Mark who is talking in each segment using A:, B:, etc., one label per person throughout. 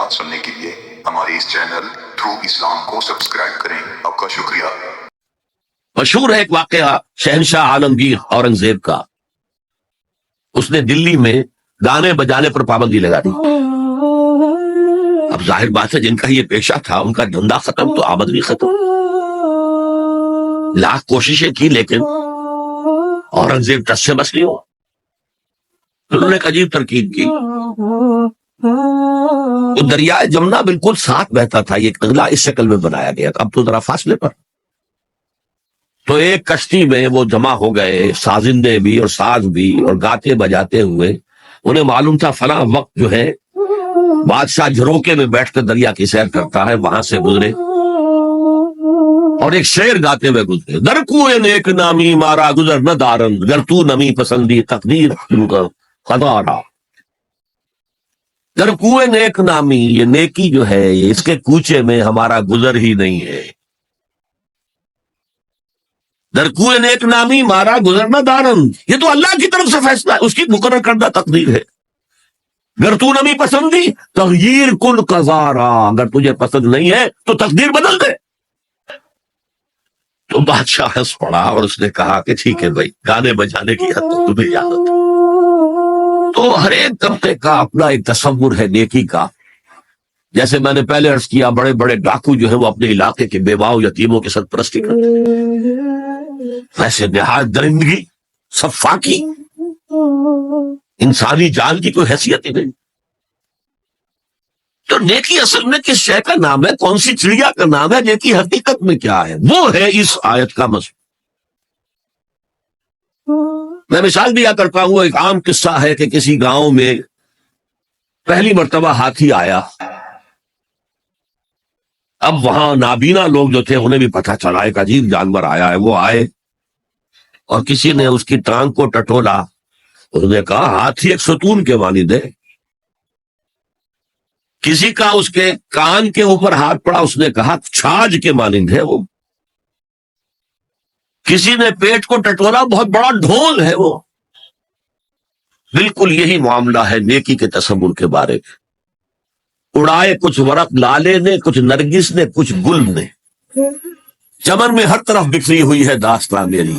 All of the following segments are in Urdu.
A: واقعات سننے کے لیے ہمارے اس چینل تھرو اسلام کو سبسکرائب کریں۔ آپ کا شکریہ۔
B: مشہور ہے ایک واقعہ شہنشاہ عالمگیر اورنگزیب کا۔ اس نے دلی میں گانے بجانے پر پابندی لگا دی۔ اب ظاہر بات ہے جن کا یہ پیشہ تھا ان کا دھندا ختم تو آمد بھی ختم۔ لاکھ کوششیں کی لیکن اورنگزیب ٹس سے بس نہیں ہوا۔ انہوں نے ایک عجیب ترکیب کی۔ تو دریائے جمنا بالکل ساتھ بہتا تھا، یہ قلعہ اس شکل میں بنایا گیا تھا، اب تو ذرا فاصلے پر۔ تو ایک کشتی میں وہ جمع ہو گئے، سازندے بھی اور ساز بھی، اور گاتے بجاتے ہوئے انہیں معلوم تھا فلاں وقت جو ہے بادشاہ جھروکے میں بیٹھ کر دریا کی سیر کرتا ہے، وہاں سے گزرے اور ایک شعر گاتے ہوئے گزرے۔ در کوئے نیک نامی مارا گزر نہ دارن، گر تو نمی پسندی تقدیر خدارا۔ در کوئے نیک نامی، یہ نیکی جو ہے اس کے کوچے میں ہمارا گزر ہی نہیں ہے۔ در کوئے نیک نامی مارا گزر نہ دارن، یہ تو اللہ کی طرف سے فیصلہ ہے، اس کی مقرر کردہ تقدیر ہے۔ گر تو نمی پسندی تغییر کن قضارا، اگر تجھے پسند نہیں ہے تو تقدیر بدل دے۔ تو بادشاہ ہنس پڑا اور اس نے کہا کہ ٹھیک ہے بھائی، گانے بجانے کی حد تک تمہیں اجازت ہے۔ تو ہر ایک طبقے کا اپنا ایک تصور ہے نیکی کا۔ جیسے میں نے پہلے عرض کیا، بڑے بڑے ڈاکو جو ہیں وہ اپنے علاقے کے بیواؤں یتیموں کے سرپرستی کرتے ہیں، ویسے نہایت درندگی صفاقی انسانی جان کی کوئی حیثیت ہی نہیں۔ تو نیکی اصل میں کس شے کا نام ہے، کون سی چڑیا کا نام ہے، نیکی حقیقت میں کیا ہے، وہ ہے اس آیت کا مضمون۔ میں مثال دیا کرتا ہوں، ایک عام قصہ ہے کہ کسی گاؤں میں پہلی مرتبہ ہاتھی آیا۔ اب وہاں نابینا لوگ جو تھے انہیں بھی پتہ چلا ایک عجیب جانور آیا ہے۔ وہ آئے اور کسی نے اس کی ٹانگ کو ٹٹولا، اس نے کہا ہاتھی ایک ستون کے مانند ہے۔ کسی کا اس کے کان کے اوپر ہاتھ پڑا، اس نے کہا چھاج کے مانند ہے وہ۔ کسی نے پیٹ کو ٹٹولا، بہت بڑا ڈھول ہے وہ۔ بالکل یہی معاملہ ہے نیکی کے تصور کے بارے میں۔ اڑائے کچھ ورق لالے نے، کچھ نرگس نے، کچھ گل نے، چمن میں ہر طرف بکھری ہوئی ہے داستان میری۔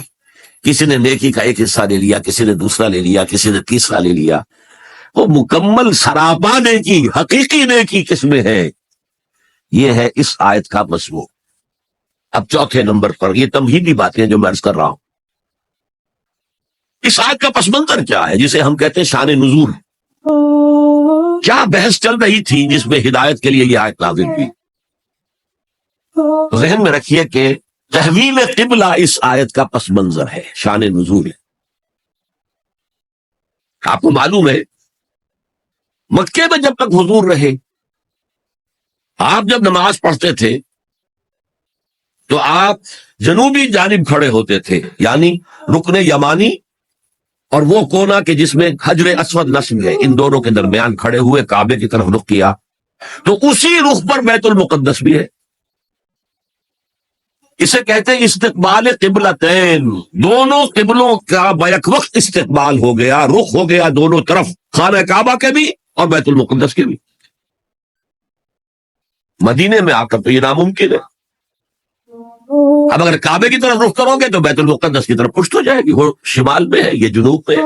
B: کسی نے نیکی کا ایک حصہ لے لیا، کسی نے دوسرا لے لیا، کسی نے تیسرا لے لیا۔ وہ مکمل سراپا نیکی، حقیقی نیکی کس میں ہے، یہ ہے اس آیت کا مضمون۔ اب چوتھے نمبر پر یہ تمہیدی باتیں جو میں عرض کر رہا ہوں، اس آیت کا پس منظر کیا ہے جسے ہم کہتے ہیں شان نزول۔ کیا بحث چل رہی تھی جس میں ہدایت کے لیے یہ آیت نازل ہوئی؟ ذہن میں رکھیے کہ تحویل قبلہ اس آیت کا پس منظر ہے، شان نزول ہے۔ آپ کو معلوم ہے مکے میں جب تک حضور رہے، آپ جب نماز پڑھتے تھے تو آپ جنوبی جانب کھڑے ہوتے تھے، یعنی رکن یمانی اور وہ کونا کہ جس میں حجر اسود نصب ہے، ان دونوں کے درمیان کھڑے ہوئے کعبے کی طرف رخ کیا۔ تو اسی رخ پر بیت المقدس بھی ہے۔ اسے کہتے ہیں استقبال قبلتین، دونوں قبلوں کا بیک وقت استقبال ہو گیا، رخ ہو گیا دونوں طرف، خانہ کعبہ کے بھی اور بیت المقدس کے بھی۔ مدینے میں آ کر تو یہ ناممکن ہے۔ اب اگر کعبے کی طرف رخ کرو گے تو بیت المقدس کی طرف پشت ہو جائے گی، وہ شمال میں ہے، یہ جنوب میں ہے۔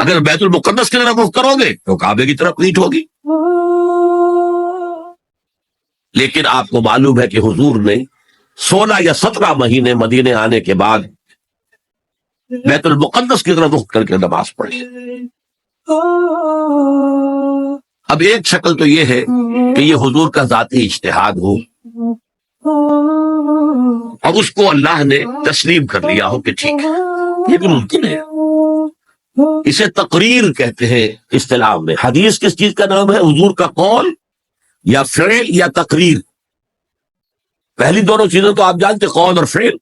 B: اگر بیت المقدس کی طرف رخ کرو گے تو کعبے کی طرف پیٹھ ہوگی۔ لیکن آپ کو معلوم ہے کہ حضور نے 16 یا 17 مہینے مدینے آنے کے بعد بیت المقدس کی طرف رخ کر کے نماز پڑھی۔ اب ایک شکل تو یہ ہے کہ یہ حضور کا ذاتی اجتہاد ہو اور اس کو اللہ نے تسلیم کر لیا ہو کہ ٹھیک ہے، یہ بھی ممکن ہے۔ اسے تقریر کہتے ہیں اصطلاح میں۔ حدیث کس چیز کا نام ہے؟ حضور کا قول یا فعل یا تقریر۔ پہلی دونوں چیزیں تو آپ جانتے، قول اور فعل۔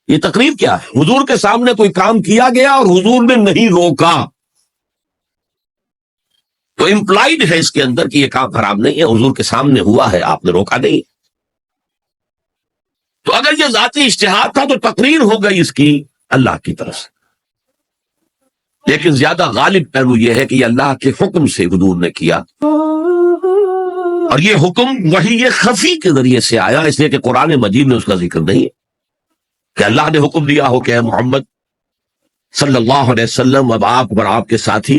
B: یہ تقریر کیا ہے؟ حضور کے سامنے کوئی کام کیا گیا اور حضور نے نہیں روکا، تو امپلائڈ ہے اس کے اندر کہ یہ کام حرام نہیں ہے، حضور کے سامنے ہوا ہے، آپ نے روکا نہیں۔ تو اگر یہ ذاتی اجتہاد تھا تو تقریر ہو گئی اس کی اللہ کی طرف سے۔ لیکن زیادہ غالب پہلو یہ ہے کہ یہ اللہ کے حکم سے حضور نے کیا، اور یہ حکم وحی خفی کے ذریعے سے آیا، اس لیے کہ قرآن مجید میں اس کا ذکر نہیں ہے کہ اللہ نے حکم دیا ہو کہ اے محمد صلی اللہ علیہ وسلم اب آپ اور آپ کے ساتھی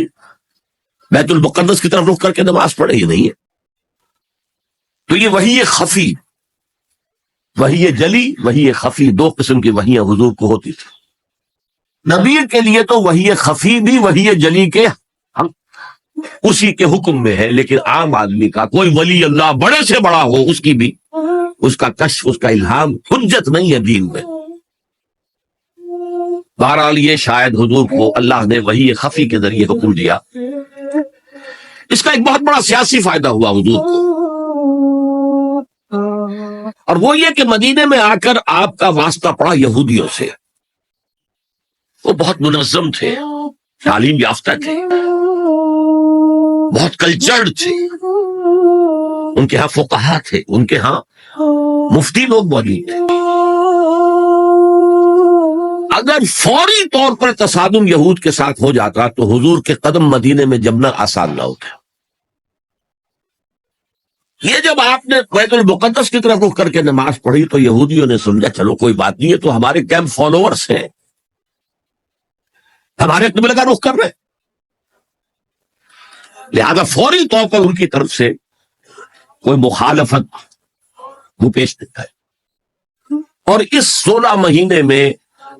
B: بیت المقدس کی طرف رخ کر کے نماز پڑھے، یہ نہیں ہے۔ تو یہ وحی خفی، وحی جلی، وحی خفی، دو قسم کی وحیاں حضور کو ہوتی تھی۔ نبی کے لیے تو وحی خفی بھی وحی جلی کے اسی کے حکم میں ہے، لیکن عام آدمی کا کوئی ولی اللہ بڑے سے بڑا ہو، اس کی بھی اس کا کشف، اس کا الہام حجت نہیں ہے دین میں۔ بہرحال یہ شاید حضور کو اللہ نے وحی خفی کے ذریعے حکم دیا۔ اس کا ایک بہت بڑا سیاسی فائدہ ہوا حضور کو، اور وہ یہ کہ مدینے میں آ کر آپ کا واسطہ پڑا یہودیوں سے۔ وہ بہت منظم تھے، تعلیم یافتہ تھے، بہت کلچرڈ تھے، ان کے ہاں فقہا تھے، ان کے ہاں مفتی لوگ موجود تھے۔ اگر فوری طور پر تصادم یہود کے ساتھ ہو جاتا تو حضور کے قدم مدینے میں جمنا آسان نہ ہوتا۔ یہ جب آپ نے بیت المقدس کی طرف رخ کر کے نماز پڑھی تو یہودیوں نے سمجھا چلو کوئی بات نہیں ہے، تو ہمارے کیمپ فالوورز ہیں، ہمارے قبلے کا رخ کر رہے، لہذا فوری طور پر ان کی طرف سے کوئی مخالفت وہ پیش نہیں ہے۔ اور اس 16 مہینے میں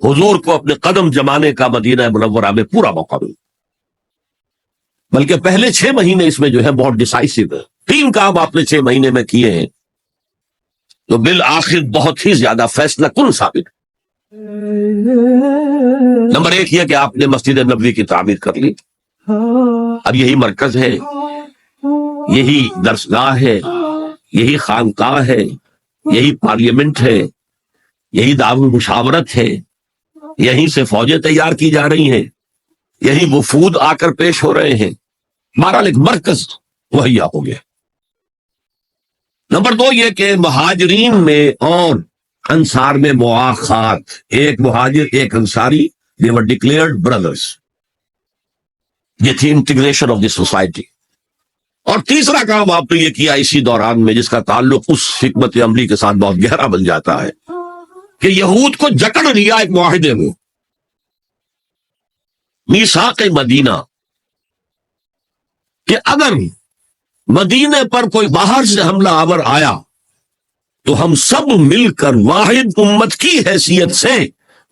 B: حضور کو اپنے قدم جمانے کا مدینہ منورہ میں پورا موقع ملا، بلکہ پہلے 6 مہینے اس میں جو ہے بہت ڈیسائسو ہے۔ 3 کام آپ نے 6 مہینے میں کیے ہیں تو بالآخر بہت ہی زیادہ فیصلہ کن ثابت۔ نمبر 1 یہ کہ آپ نے مسجد نبوی کی تعمیر کر لی، اب یہی مرکز ہے، یہی درسگاہ ہے، یہی خانقاہ ہے، یہی پارلیمنٹ ہے، یہی دارالمشاورت ہے، یہیں سے فوجیں تیار کی جا رہی ہیں، یہی وفود آ کر پیش ہو رہے ہیں۔ بہرحال ایک مرکز مہیا ہو گیا۔ نمبر 2 یہ کہ مہاجرین میں اور انصار میں مواخات، ایک مہاجر ایک Ansari, they were declared brothers۔ یہ تھی انٹیگریشن آف دی سوسائٹی۔ اور تیسرا کام آپ نے یہ کیا اسی دوران میں، جس کا تعلق اس حکمت عملی کے ساتھ بہت گہرا بن جاتا ہے، کہ یہود کو جکڑ لیا ایک معاہدے میں، میثاق مدینہ، کہ اگر مدینے پر کوئی باہر سے حملہ آور آیا تو ہم سب مل کر واحد امت کی حیثیت سے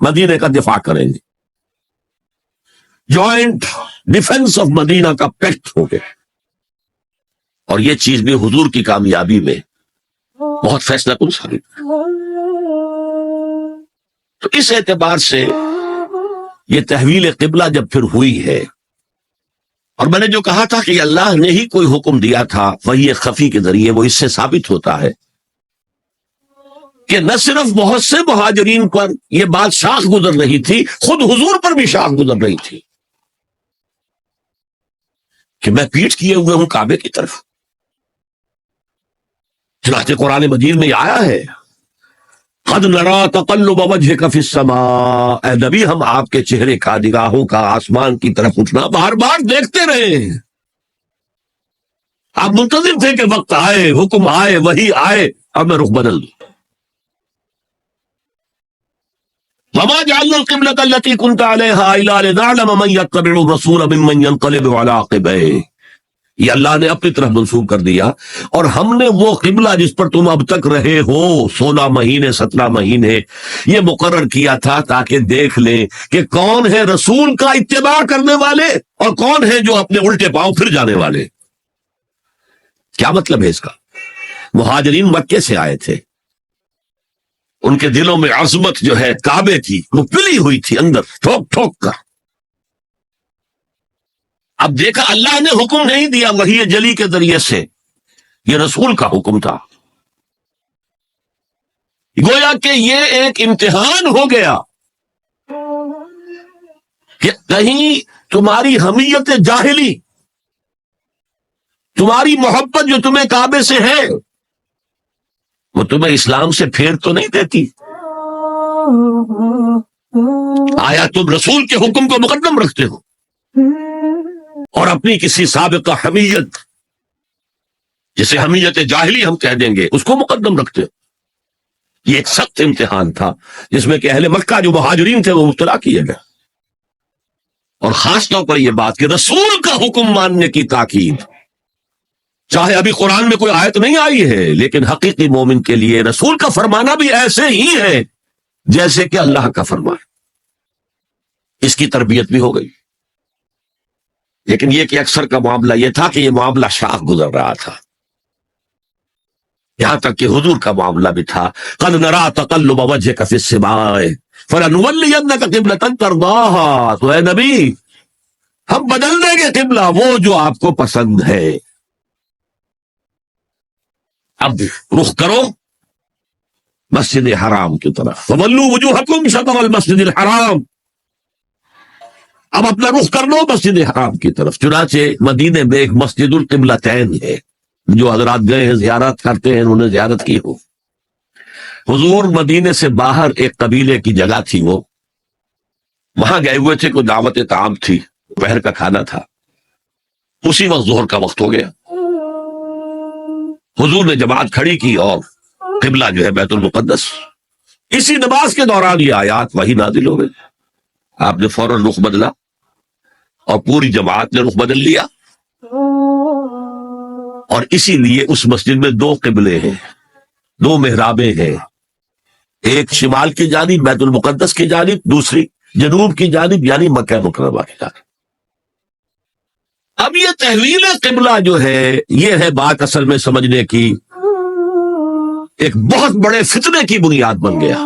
B: مدینے کا دفاع کریں گے۔ جوائنٹ ڈیفنس آف مدینہ کا پیکٹ ہو گیا، اور یہ چیز بھی حضور کی کامیابی میں بہت فیصلہ کن ثابت۔ تو اس اعتبار سے یہ تحویل قبلہ جب پھر ہوئی ہے، اور میں نے جو کہا تھا کہ اللہ نے ہی کوئی حکم دیا تھا وحی خفی کے ذریعے، وہ اس سے ثابت ہوتا ہے کہ نہ صرف بہت سے مہاجرین پر یہ بات شاخ گزر رہی تھی، خود حضور پر بھی شاخ گزر رہی تھی کہ میں پیٹھ کیے ہوئے ہوں کعبے کی طرف۔ چنانچہ قرآن مجید میں یہ آیا ہے، قد نرا تقلب وجهك في السماء، اے نبی ہم آپ کے چہرے کا، نگاہوں کا آسمان کی طرف اٹھنا بار بار دیکھتے رہے ہیں۔ آپ منتظر تھے کہ وقت آئے، حکم آئے، وحی آئے اور میں رخ بدل دوں۔ وما جعلنا القبلة التي كنت عليها إلا لنعلم من يتبع الرسول ممن ينقلب على عقبيه، یہ اللہ نے اپنی طرف منسوب کر دیا، اور ہم نے وہ قبلہ جس پر تم اب تک رہے ہو 16 مہینے 17 مہینے یہ مقرر کیا تھا تاکہ دیکھ لیں کہ کون ہے رسول کا اتباع کرنے والے اور کون ہے جو اپنے الٹے پاؤں پھر جانے والے۔ کیا مطلب ہے اس کا؟ مہاجرین مکے سے آئے تھے، ان کے دلوں میں عظمت جو ہے کعبے کی وہ پلی ہوئی تھی اندر ٹھوک ٹھوک کر۔ اب دیکھا اللہ نے حکم نہیں دیا وحی جلی کے ذریعے سے، یہ رسول کا حکم تھا، گویا کہ یہ ایک امتحان ہو گیا کہ کہیں تمہاری حمیت جاہلی، تمہاری محبت جو تمہیں کعبے سے ہے وہ تمہیں اسلام سے پھیر تو نہیں دیتی۔ آیا تم رسول کے حکم کو مقدم رکھتے ہو اور اپنی کسی سابقہ حمیت جسے حمیت جاہلی ہم کہہ دیں گے، اس کو مقدم رکھتے. یہ ایک سخت امتحان تھا جس میں کہ اہل مکہ جو مہاجرین تھے وہ مبتلا کیے گئے. اور خاص طور پر یہ بات کہ رسول کا حکم ماننے کی تاکید، چاہے ابھی قرآن میں کوئی آیت نہیں آئی ہے، لیکن حقیقی مومن کے لیے رسول کا فرمانا بھی ایسے ہی ہے جیسے کہ اللہ کا فرمان. اس کی تربیت بھی ہو گئی. لیکن یہ کہ اکثر کا معاملہ یہ تھا کہ یہ معاملہ شاخ گزر رہا تھا، یہاں تک کہ حضور کا معاملہ بھی تھا. قَدْ نَرَىٰ تَقَلُّبَ وَجْهِكَ فِي السَّمَاءِ فَلَنُوَلِّيَنَّكَ قِبْلَةً تَرْضَاهَا. تو اے نبی، ہم بدل دیں گے قبلہ وہ جو آپ کو پسند ہے. اب رخ کرو مسجد حرام کی طرف. فَوَلُّوا وُجُوهَكُمْ شَطْرَ الْمَسْجِدِ الْحَرَامِ. اب اپنا رخ کر لو مسجد حرام کی طرف. چنانچہ مدینے میں ایک مسجد القبلتین ہے، جو حضرات گئے ہیں زیارت کرتے ہیں، انہوں نے زیارت کی ہو. حضور مدینے سے باہر ایک قبیلے کی جگہ تھی، وہ وہاں گئے ہوئے تھے، کوئی دعوت طعام تھی، دوپہر کا کھانا تھا. اسی وقت ظہر کا وقت ہو گیا. حضور نے جماعت کھڑی کی اور قبلہ جو ہے بیت المقدس. اسی نماز کے دوران یہ آیات وہی نازل ہو گئی. آپ نے فوراً رخ بدلا اور پوری جماعت نے رخ بدل لیا. اور اسی لیے اس مسجد میں دو قبلے ہیں، دو محرابیں ہیں، ایک شمال کی جانب بیت المقدس کی جانب، دوسری جنوب کی جانب یعنی مکہ مکرمہ کی جانب. اب یہ تحویل قبلہ جو ہے، یہ ہے بات اصل میں سمجھنے کی، ایک بہت بڑے فتنے کی بنیاد بن گیا.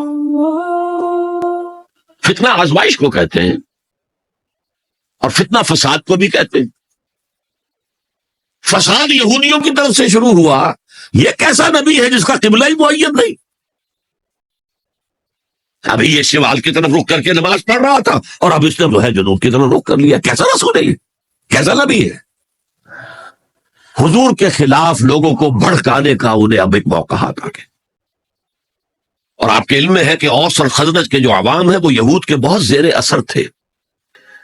B: فتنہ آزمائش کو کہتے ہیں اور فتنہ فساد کو بھی کہتے ہیں. فساد یہودیوں کی طرف سے شروع ہوا. یہ کیسا نبی ہے جس کا قبلہ ہی معین نہیں؟ ابھی یہ شمال کی طرف رخ کر کے نماز پڑھ رہا تھا اور اب اس نے جو ہے جنوب کی طرف رخ کر لیا. کیسا رسول ہے یہ؟ کیسا نبی ہے؟ حضور کے خلاف لوگوں کو بھڑکانے کا انہیں اب ایک موقع آتا ہے. اور آپ کے علم میں ہے کہ اوس اور خزرج کے جو عوام ہیں وہ یہود کے بہت زیر اثر تھے،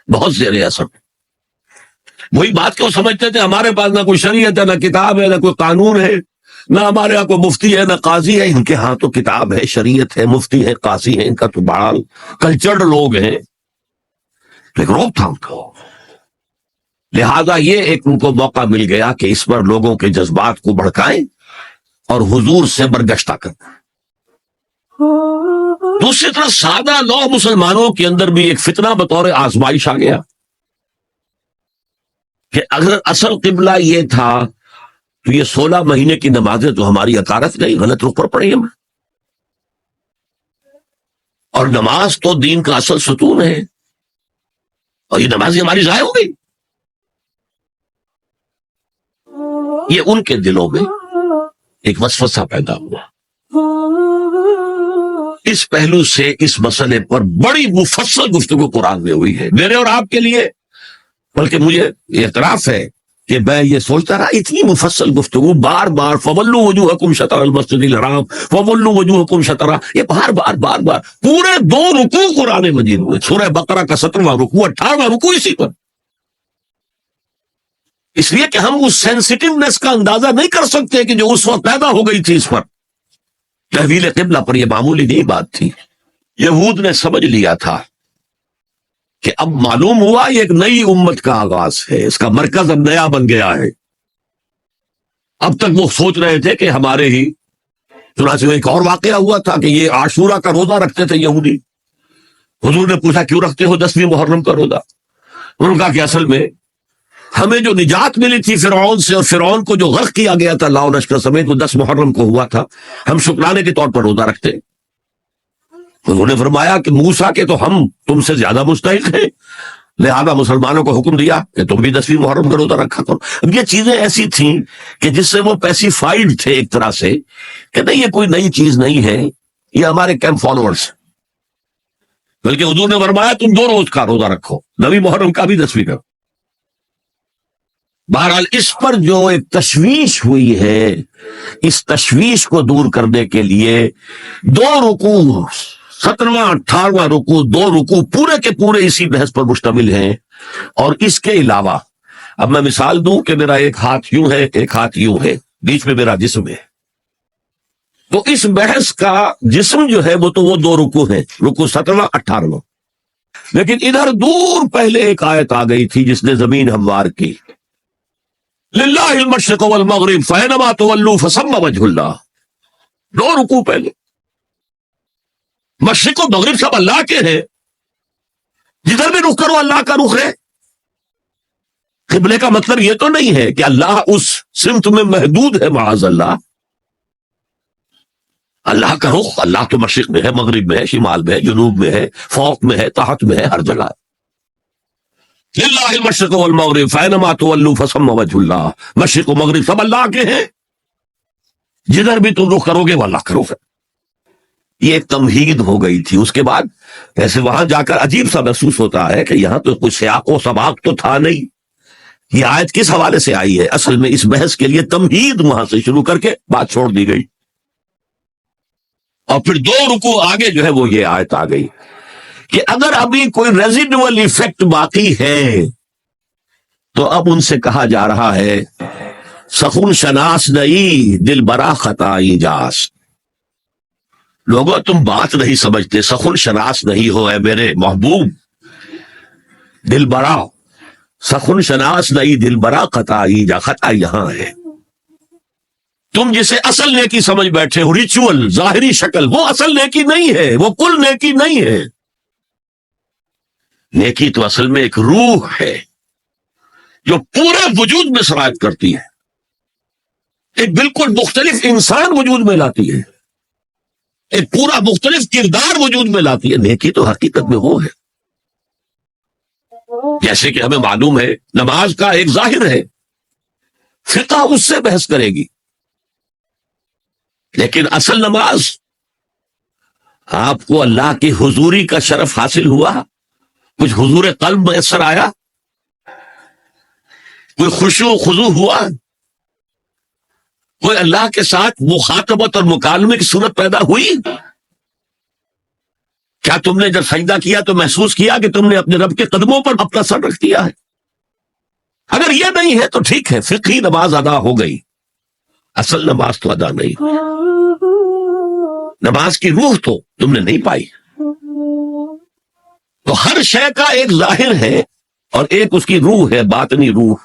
B: بہت زیر اثر. وہی بات کو سمجھتے تھے ہمارے پاس نہ کوئی شریعت ہے، نہ کتاب ہے، نہ کوئی قانون ہے، نہ ہمارے ہاں کوئی مفتی ہے، نہ قاضی ہے. ان کے ہاں تو کتاب ہے، شریعت ہے، مفتی ہے، قاضی ہے. ان کا تو بڑا کلچرڈ لوگ ہیں. ایک روک تھا ان کو. لہذا یہ ایک ان کو موقع مل گیا کہ اس پر لوگوں کے جذبات کو بھڑکائیں اور حضور سے برگشتہ کریں. دوسری طرف سادہ لو مسلمانوں کے اندر بھی ایک فتنہ بطور آزمائش آ گیا کہ اگر اصل قبلہ یہ تھا تو یہ 16 مہینے کی نمازیں تو ہماری عقارت نہیں، غلط رخ پر پڑی ہمیں. اور نماز تو دین کا اصل ستون ہے اور یہ نمازیں ہماری ضائع ہو گئی. یہ ان کے دلوں میں ایک وسوسہ پیدا ہوا. اس پہلو سے اس مسئلے پر بڑی مفصل گفتگو قرآن میں ہوئی ہے میرے اور آپ کے لیے. بلکہ مجھے اعتراف ہے کہ میں یہ سوچتا رہا اتنی مفصل گفتگو بار بار فَوَلُّوا وُجُوهَكُمْ شَطْرَ الْمَسْجِدِ الْحَرَامِ فَوَلُّوا وُجُوهَكُمْ شَطْرَهُ، یہ بار بار پورے 2 رکوع قرآن مجید میں. سورہ بقرہ کا 17واں رکوع، 18واں رکوع اسی پر. اس لیے کہ ہم اس سینسٹیونیس کا اندازہ نہیں کر سکتے کہ جو اس وقت پیدا ہو گئی تھی اس پر. تحویل قبلہ پر یہ معمولی نہیں بات تھی. یہود نے سمجھ لیا تھا کہ اب معلوم ہوا یہ ایک نئی امت کا آغاز ہے، اس کا مرکز اب نیا بن گیا ہے. اب تک وہ سوچ رہے تھے کہ ہمارے ہی. چنانچہ ایک اور واقعہ ہوا تھا کہ یہ عاشورہ کا روزہ رکھتے تھے یہودی. حضور نے پوچھا کیوں رکھتے ہو 10ویں محرم کا روزہ؟ انہوں نے کہا کہ اصل میں ہمیں جو نجات ملی تھی فرعون سے، اور فرعون کو جو غرق کیا گیا تھا لاؤ لشکر سمیت، وہ 10 محرم کو ہوا تھا، ہم شکرانے کے طور پر روزہ رکھتے. انہوں نے فرمایا کہ موسیٰ کے تو ہم تم سے زیادہ مستحق ہیں، لہذا مسلمانوں کو حکم دیا کہ تم بھی 10ویں محرم کا روزہ رکھا کرو. اب یہ چیزیں ایسی تھیں کہ جس سے وہ پیسیفائڈ تھے ایک طرح سے کہ نہیں یہ کوئی نئی چیز نہیں ہے، یہ ہمارے کیمپ فالوورز. بلکہ حضور نے فرمایا تم 2 روز کا روزہ رکھو، 9ویں محرم کا بھی 10ویں کا. بہرحال اس پر جو ایک تشویش ہوئی ہے، اس تشویش کو دور کرنے کے لیے 2 رکوع 17واں 18واں رکوع 2 رکوع پورے کے پورے اسی بحث پر مشتمل ہیں. اور اس کے علاوہ اب میں مثال دوں کہ میرا ایک ہاتھ یوں ہے، ایک ہاتھ یوں ہے، بیچ میں میرا جسم ہے. تو اس بحث کا جسم جو ہے وہ تو وہ 2 رکوع ہیں، رکوع 17 18. لیکن ادھر دور پہلے ایک آیت آ گئی تھی جس نے زمین ہموار کی. للہ المشرق والمغرب فینما تولوا فثم وجہ اللہ. 2 رکوع پہلے. مشرق و مغرب سب اللہ کے ہیں، جدھر بھی رخ کرو اللہ کا رخ ہے. قبلے کا مطلب یہ تو نہیں ہے کہ اللہ اس سمت میں محدود ہے، معاذ اللہ. اللہ کا رخ، اللہ تو مشرق میں ہے، مغرب میں ہے، شمال میں ہے، جنوب میں ہے، فوق میں ہے، تحت میں ہے، ہر جگہ ہے. للہ المشرق والمغرب فینما تولوا فثم وجہ اللہ. مشرق و مغرب سب اللہ کے ہیں، جدھر بھی تم رخ کرو گے وہ اللہ کا رخ ہے. یہ ایک تمہید ہو گئی تھی. اس کے بعد ایسے وہاں جا کر عجیب سا محسوس ہوتا ہے کہ یہاں تو کوئی سیاق و سباق تو تھا نہیں. یہ آیت کس حوالے سے آئی ہے؟ اصل میں اس بحث کے لیے تمہید وہاں سے شروع کر کے بات چھوڑ دی گئی، اور پھر 2 رکوع آگے جو ہے وہ یہ آیت آ گئی کہ اگر ابھی کوئی ریزیڈول ایفیکٹ باقی ہے تو اب ان سے کہا جا رہا ہے سخن شناس نہیں دل برا خطا ایجاز. لوگوں تم بات نہیں سمجھتے، سخن شناس نہیں ہو اے میرے محبوب. دل برا، سخن شناس نہیں دل برا خطا ایجا. خطا یہاں ہے. تم جسے اصل نیکی سمجھ بیٹھے ہو، ریچول، ظاہری شکل، وہ اصل نیکی نہیں ہے، وہ کل نیکی نہیں ہے. نیکی تو اصل میں ایک روح ہے جو پورے وجود میں سرایت کرتی ہے، ایک بالکل مختلف انسان وجود میں لاتی ہے، ایک پورا مختلف کردار وجود میں لاتی ہے. نیکی تو حقیقت میں وہ ہے. جیسے کہ ہمیں معلوم ہے نماز کا ایک ظاہر ہے، فقہ اس سے بحث کرے گی، لیکن اصل نماز آپ کو اللہ کی حضوری کا شرف حاصل ہوا، کچھ حضور قلب میسر آیا، کوئی خشوع و خضوع ہوا، کوئی اللہ کے ساتھ مخاطبت اور مکالمے کی صورت پیدا ہوئی. کیا تم نے جب سجدہ کیا تو محسوس کیا کہ تم نے اپنے رب کے قدموں پر اپنا سر رکھ دیا ہے؟ اگر یہ نہیں ہے تو ٹھیک ہے، فقہی نماز ادا ہو گئی، اصل نماز تو ادا نہیں. نماز کی روح تو تم نے نہیں پائی. تو ہر شے کا ایک ظاہر ہے اور ایک اس کی روح ہے، باطنی روح.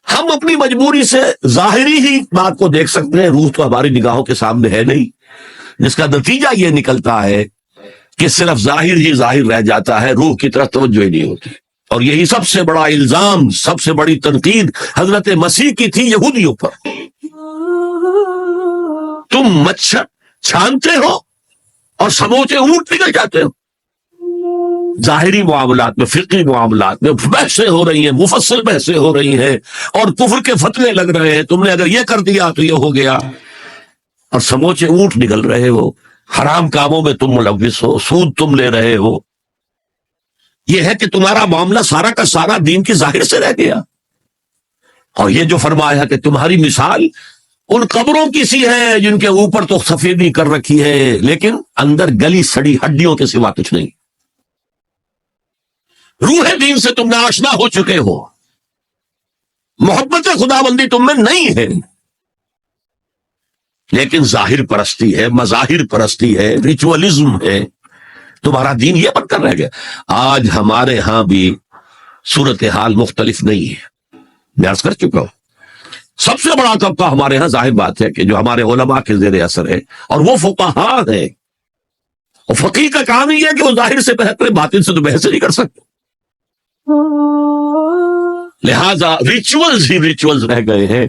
B: ہم اپنی مجبوری سے ظاہری ہی بات کو دیکھ سکتے ہیں، روح تو ہماری نگاہوں کے سامنے ہے نہیں، جس کا نتیجہ یہ نکلتا ہے کہ صرف ظاہر ہی ظاہر رہ جاتا ہے، روح کی طرف توجہ ہی نہیں ہوتی. اور یہی سب سے بڑا الزام، سب سے بڑی تنقید حضرت مسیح کی تھی یہودیوں پر. تم مچھر چھانتے ہو اور سموچے اونٹ نکل جاتے ہو. ظاہری معاملات میں، فقہی معاملات میں بحثیں ہو رہی ہیں، مفصل بحثیں ہو رہی ہیں، اور کفر کے فتوے لگ رہے ہیں. تم نے اگر یہ کر دیا تو یہ ہو گیا، اور سموچے اونٹ نکل رہے ہو، حرام کاموں میں تم ملوث ہو، سود تم لے رہے ہو. یہ ہے کہ تمہارا معاملہ سارا کا سارا دین کی ظاہر سے رہ گیا. اور یہ جو فرمایا کہ تمہاری مثال ان قبروں کی سی ہے جن کے اوپر تو سفیدی کر رکھی ہے لیکن اندر گلی سڑی ہڈیوں کے سوا کچھ نہیں. روح دین سے تم ناشنا ہو چکے ہو، محبت خدا بندی تم میں نہیں ہے، لیکن ظاہر پرستی ہے، مظاہر پرستی ہے، ریچولزم ہے. تمہارا دین یہ بن کر رہ گیا. آج ہمارے ہاں بھی صورتحال مختلف نہیں ہے. میں عرض کر چکا ہوں سب سے بڑا طبقہ ہمارے ہاں ظاہر بات ہے کہ جو ہمارے علماء کے زیر اثر ہے، اور وہ فقہاء ہیں. اور فقیہ کا کام ہی ہے کہ وہ ظاہر سے بحث کرے، باطن سے تو بحث نہیں کر سکتے. لہذا ریچولز ہی ریچولز رہ گئے ہیں،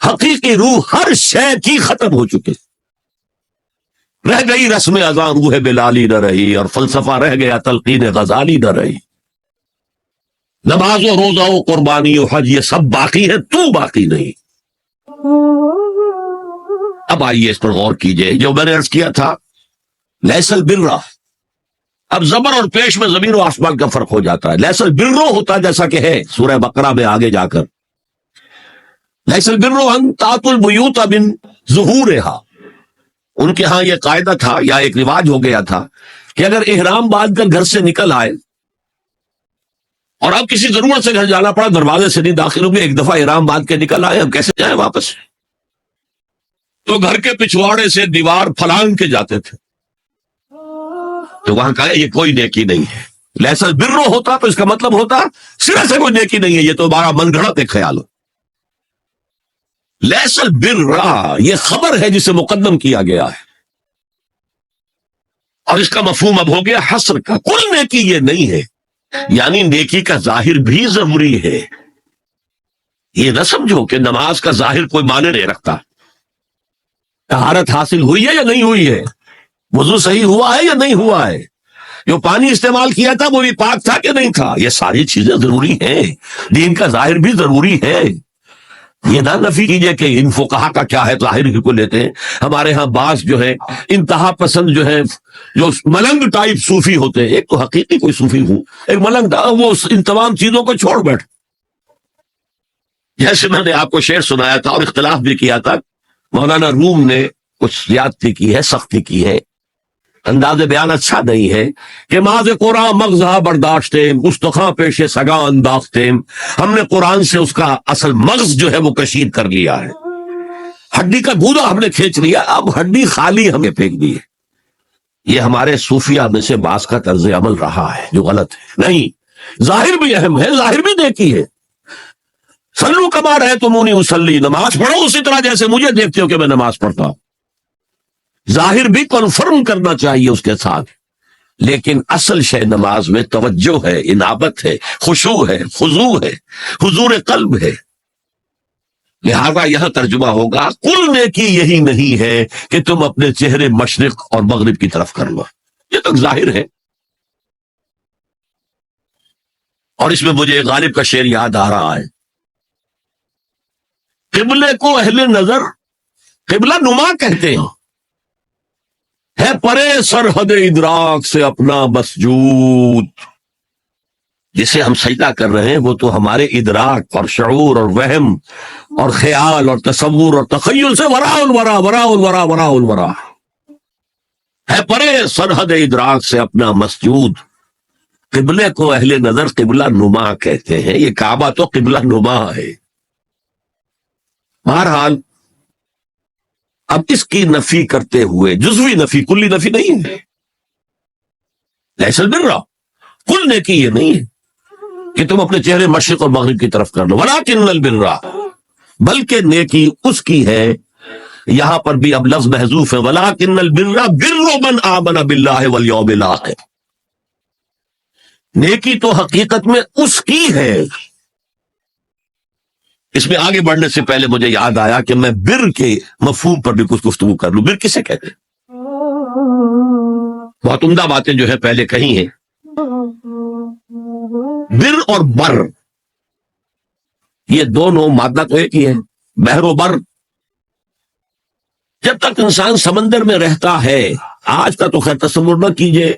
B: حقیقی روح ہر شے کی ختم ہو چکے. رہ گئی رسم اذان روح بلالی نہ رہی، اور فلسفہ رہ گیا تلقین غزالی نہ رہی. نماز و روزہ و قربانی و حج یہ سب باقی ہے، تو باقی نہیں. اب آئیے اس پر غور کیجئے. جو میں نے عرض کیا تھا لیس البر، اب زبر اور پیش میں زمین و آسمان کا فرق ہو جاتا ہے. لیس البر ہوتا جیسا کہ ہے سورہ بقرہ میں آگے جا کر، لیس البر ان تاتوا البیوت من ظہورها. ان کے ہاں یہ قاعدہ تھا یا ایک رواج ہو گیا تھا کہ اگر احرام باندھ کر گھر سے نکل آئے اور اب کسی ضرورت سے گھر جانا پڑا، دروازے سے نہیں داخل ہوں گے، ایک دفعہ احرام باندھ کے نکل آئے، اب کیسے جائیں واپس؟ تو گھر کے پچھواڑے سے دیوار پھلانگ کے جاتے تھے، تو وہاں کہا یہ کوئی نیکی نہیں ہے. لیس البر ہوتا تو اس کا مطلب ہوتا سرے سے کوئی نیکی نہیں ہے، یہ تو ہمارا من گھڑت ایک خیال ہو. لیس البر یہ خبر ہے جسے مقدم کیا گیا ہے، اور اس کا مفہوم اب ہو گیا حصر کا. کل نیکی یہ نہیں ہے، یعنی نیکی کا ظاہر بھی ضروری ہے. یہ نہ سمجھو کہ نماز کا ظاہر کوئی معنی نہیں رکھتا. طہارت حاصل ہوئی ہے یا نہیں ہوئی ہے، وضو صحیح ہوا ہے یا نہیں ہوا ہے، جو پانی استعمال کیا تھا وہ بھی پاک تھا کہ نہیں تھا، یہ ساری چیزیں ضروری ہیں. دین کا ظاہر بھی ضروری ہے. یہ نہ نفی کیجئے کہ ان فقہا کا کیا ہے، ظاہر ہی کو لیتے ہیں. ہمارے ہاں بعض جو ہے انتہا پسند جو ہے، جو ملنگ ٹائپ صوفی ہوتے ہیں، ایک تو حقیقی کوئی صوفی ہوں، ایک ملنگ وہ ان تمام چیزوں کو چھوڑ بیٹھ. جیسے میں نے آپ کو شعر سنایا تھا اور اختلاف بھی کیا تھا، مولانا روم نے کچھ زیادتی کی ہے، سختی کی ہے، انداز بیان اچھا نہیں ہے کہ ماذ قرآن مغزہ برداشتیں مستخاں پیش سگا انداختیں. ہم نے قرآن سے اس کا اصل مغز جو ہے وہ کشید کر لیا ہے، ہڈی کا گودا ہم نے کھینچ لیا، اب ہڈی خالی ہمیں پھینک دی ہے. یہ ہمارے صوفیہ میں سے بعض کا طرز عمل رہا ہے جو غلط ہے. نہیں، ظاہر بھی اہم ہے، ظاہر بھی نیکی ہے. سلو کما رہے تمونی اسلی، نماز پڑھو اسی طرح جیسے مجھے دیکھتے ہو کہ میں نماز پڑھتا ہوں. ظاہر بھی کنفرم کرنا چاہیے اس کے ساتھ، لیکن اصل شے نماز میں توجہ ہے، انابت ہے، خشوع ہے، خضوع ہے، حضور قلب ہے. لہذا یہاں ترجمہ ہوگا کل نیکی یہی نہیں ہے کہ تم اپنے چہرے مشرق اور مغرب کی طرف کر لو. یہ تو ظاہر ہے. اور اس میں مجھے غالب کا شعر یاد آ رہا ہے، قبلے کو اہل نظر قبلہ نما کہتے ہیں، ہے پرے سرحد ادراک سے اپنا مسجود. جسے ہم سجدہ کر رہے ہیں وہ تو ہمارے ادراک اور شعور اور وہم اور خیال اور تصور اور تخیل سے وراء الورا وراء الورا وراء الورا ہے، پرے سرحد ادراک سے اپنا مسجود. قبلے کو اہل نظر قبلہ نما کہتے ہیں، یہ کعبہ تو قبلہ نما ہے. بہرحال اب اس کی نفی کرتے ہوئے، جزوی نفی، کلی نفی نہیں ہے. لیس البر، کل نیکی یہ نہیں ہے کہ تم اپنے چہرے مشرق اور مغرب کی طرف کر لو. ولکن البر، بلکہ نیکی اس کی ہے. یہاں پر بھی اب لفظ محذوف ہے، ولکن البر بر من آمن باللہ والیوم الآخر. نیکی تو حقیقت میں اس کی ہے. اس میں آگے بڑھنے سے پہلے مجھے یاد آیا کہ میں بر کے مفہوم پر بھی کچھ گفتگو کر لوں. بر کسے کہتے ہیں؟ بہت عمدہ باتیں جو ہے پہلے کہی ہیں. بر اور بر یہ دونوں مادہ تو ایک ہی ہے، بحر و بر. جب تک انسان سمندر میں رہتا ہے، آج کا تو خیر تصور نہ کیجئے،